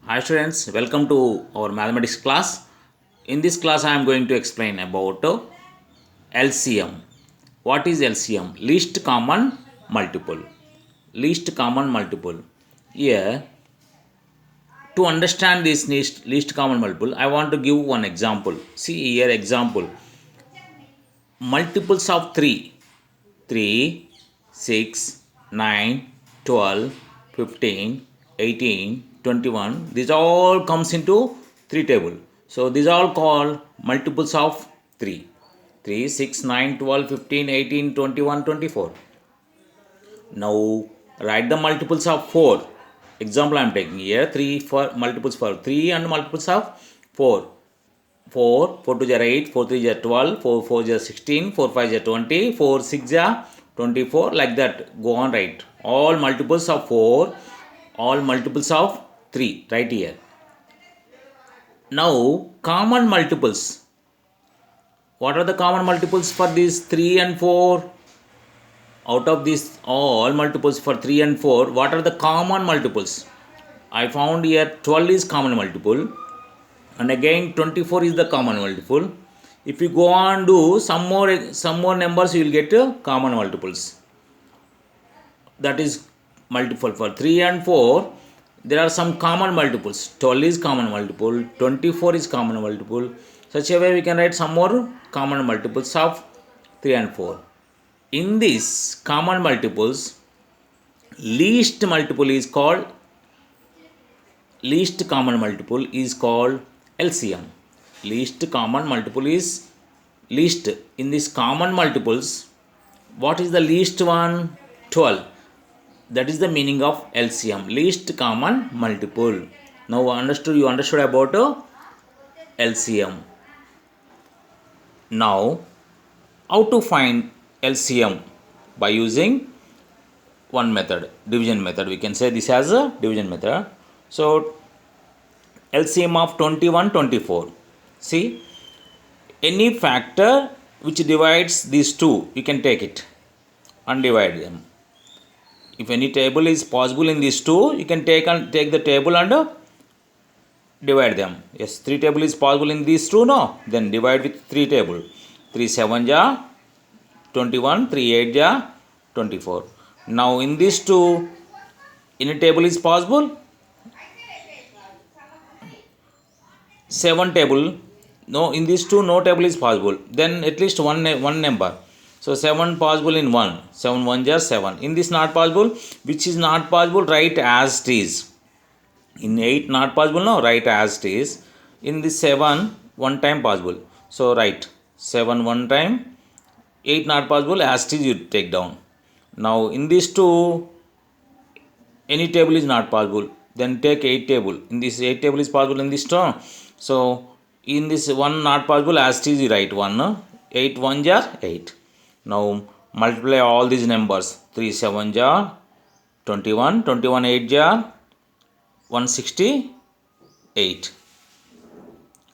Hi students, welcome to our mathematics class. In this class I am going to explain about LCM. What is LCM? Least common multiple. Least common multiple. Here, to understand this least common multiple, I want to give one example. See here example. Multiples of 3. 3, 6, 9, 12, 15, 18, 21. These all comes into 3 table. So these all called multiples of 3. 3, 6, 9, 12, 15, 18, 21, 24. Now write the multiples of 4. Example I am taking here 3 for multiples for 3 and multiples of 4. 4, 4 2 are 8, 4 3 are 12, 4 4 are 16, 4 5 are 20, 4 6 are 24, like that. Go on, right. All multiples of 4, all multiples of 3, right here. Now, common multiples. What are the common multiples for these 3 and 4? Out of these all multiples for 3 and 4, what are the common multiples? I found here 12 is common multiple. And again 24 is the common multiple. If you go on do some more numbers, you will get common multiples. That is multiple for 3 and 4. There are some common multiples. 12 is common multiple, 24 is common multiple. Such a way we can write some more common multiples of 3 and 4. In these common multiples, least common multiple is called LCM. Least common multiple is least. In these common multiples, what is the least one? 12. That is the meaning of LCM, least common multiple. Now you understood about LCM. Now, how to find LCM? By using one method, division method. We can say this as a division method. So LCM of 21, 24. See, any factor which divides these two, you can take it and divide them. If any table is possible in these two, you can take the table and divide them. Yes, 3 table is possible in these two, no? Then divide with 3 table. 3 7 ja 21, 3 8 ja 24. Now in these two, any table is possible? 7 table. No, in these two no table is possible. Then at least one number. So 7 possible in 1. 7 1 ja 7. In this not possible, which is not possible, write as it is. In 8 not possible, no, write as it is. In this 7 one time possible. So write 7 one time. 8 not possible, as it is you take down. Now in these two, any table is not possible. Then take 8 table. In this 8 table is possible in this term. So in this 1 not possible, as it is you write 1. 8 1 jar 8. Now multiply all these numbers. 3 7 jar 21, 21 8 jar 168.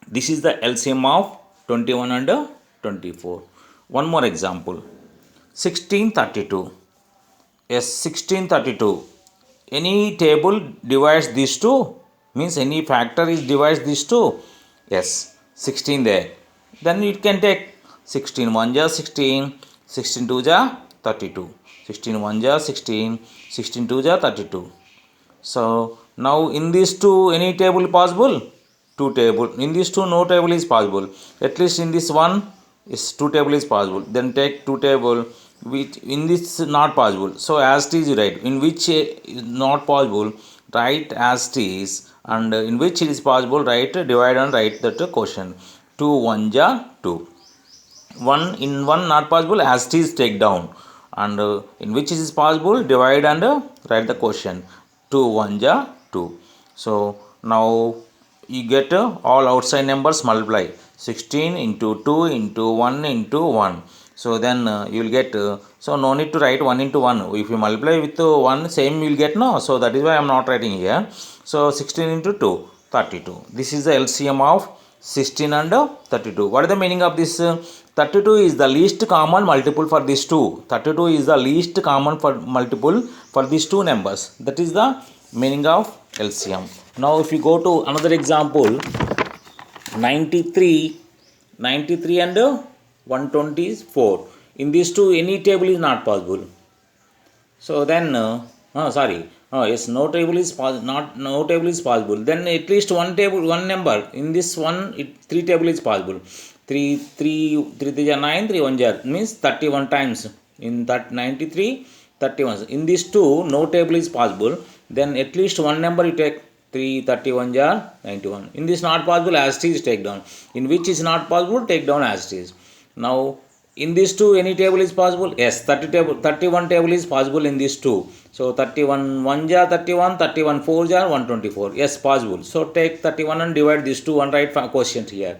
This is the LCM of 21 and 24. One more example. 1632. Yes, 1632. Any table divides these two? Means any factor is divides these two? Yes, 16 there. Then it can take 16 1 ja 16, 16 2 ja 32. 16 1 ja 16, 16 2 ja 32. So now in these two, any table possible? 2 table. In these two, no table is possible. At least in this one, is 2 table is possible. Then take 2 table. Which in this not possible. So as it is, right. In which is not possible, write as it is, and in which it is possible, write divide and write that quotient. 2 1 ja 2. 1 in 1 not possible, as it is take down, and in which it is possible, divide and write the quotient. 2 1 ja 2. So now you get all outside numbers multiply. 16 into 2 into 1 into 1. So then you will get, so no need to write 1 into 1. If you multiply with 1, same you will get, no. So that is why I am not writing here. So 16 into 2, 32. This is the LCM of 16 and 32. What is the meaning of this? 32 is the least common multiple for these two. 32 is the least common multiple for these two numbers. That is the meaning of LCM. Now if you go to another example, 93 and 124. In these two, any table is not possible. So then, yes, no table is possible. Then at least one table, one number in this one, three table is possible. 3 are 9, 3 1 are means 31 times. In that 93, 31. In these two, no table is possible. Then at least one number you take. 3 31 are 91. In this not possible, as it is, take down. In which is not possible, take down as it is. Now in these two, any table is possible. Yes, 31 table is possible in these two. So 31 1 jar 31, 31 4 jar 124. Yes, possible. So take 31 and divide these two, one right quotient here.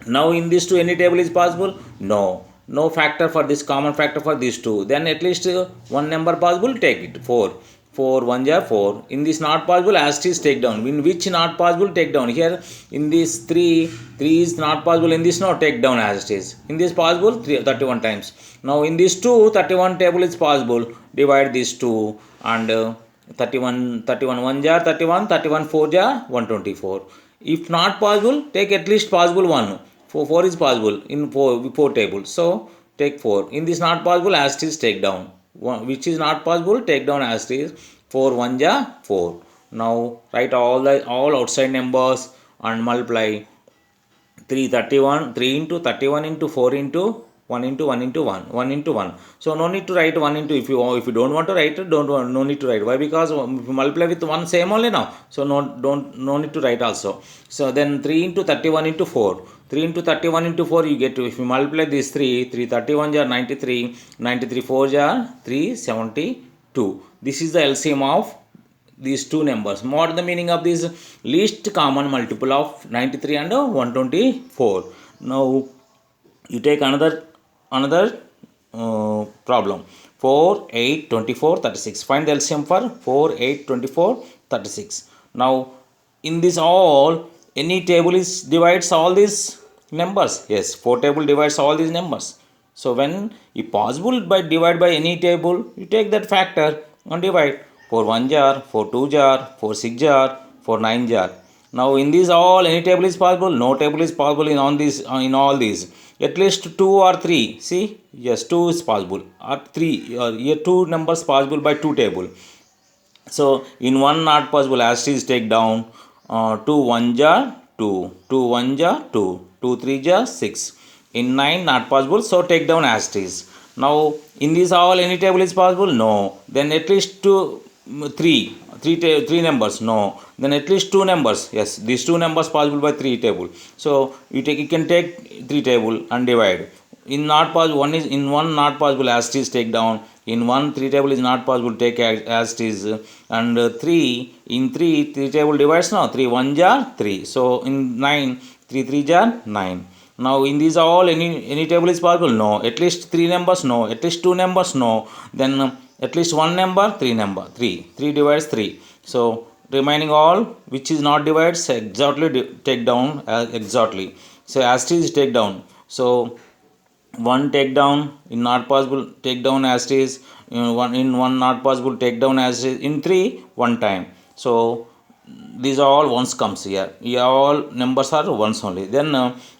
Now in these two, any table is possible? No factor for this, common factor for these two. Then at least one number possible, take it. 4 1 jar 4. In this not possible, as it is, take down. In which not possible, take down. Here in this 3 is not possible. In this, no, take down as it is. In this possible, 31 times. Now in this two, 31 table is possible. Divide these two and 31 1 jar 31, 31 4 jar 124. If not possible, take at least possible one. 4 is possible in 4 tables. So take 4. In this not possible, as it is, take down. Which is not possible, take down as it is. 4 1 ja 4. Now write all outside numbers and multiply. 3 into 31 into 4 into 1 into 1 into 1 into 1. So no need to write 1 into, if you don't want to write it, no need to write. Why? Because if you multiply with 1, same only now. So no need to write also. So then 3 into 31 into 4. 3 into 31 into 4, you get to, if you multiply these 3 31 are 93, 93 4 are 372. This is the LCM of these two numbers. What is the meaning of this? Least common multiple of 93 and 124. Now you take another problem. 4 8 24 36. Find the LCM for 4 8 24 36. Now in this all, any table is divides all these numbers. Yes, 4 table divides all these numbers. So when if possible, by divide by any table, you take that factor and divide. 4 1 jar 4 2 jar 4 6 jar 4 9 jar. Now in these all, any table is possible. No table is possible in all these. At least 2 or 3. See, yes, 2 is possible, or 3, here 2 numbers possible by 2 table. So in one not possible, as it is, take down. 2 1 jar 2, 2 1 jar 2, 2 3 jar 6. In 9 not possible, so take down as it is. Now in these all, any table is possible? No. Then at least 3 numbers? No. Then at least 2 numbers? Yes, these 2 numbers possible by 3 table. So you can take 3 table and divide. In not possible, one is in one not possible, as it is, take down. In 1 3 table is not possible, take as it is. And 3 in 3 table divides now. 3 1 jar 3. So in 9 3 3 jar 9. Now in these all, any table is possible? No. At least 3 numbers? No. At least 2 numbers? No. Then at least one number? 3 divides 3. So remaining all which is not divides, exactly take down exactly. So as it is, take down. So 1 take down, in not possible, take down as it is. In 1 not possible, take down as it is. In 3, 1 time. So these are all ones comes here. All numbers are ones only. Then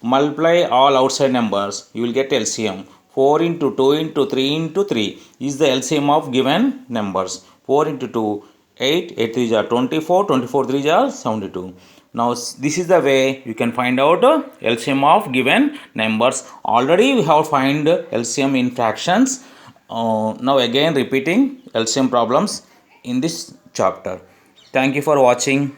multiply all outside numbers, you will get LCM. 4 into 2 into 3 into 3 is the LCM of given numbers. 4 into 2 8, 8 3 are 24, 24 3 are 72. Now this is the way you can find out LCM of given numbers. Already we have find LCM in fractions. Now again repeating LCM problems in this chapter. Thank you for watching.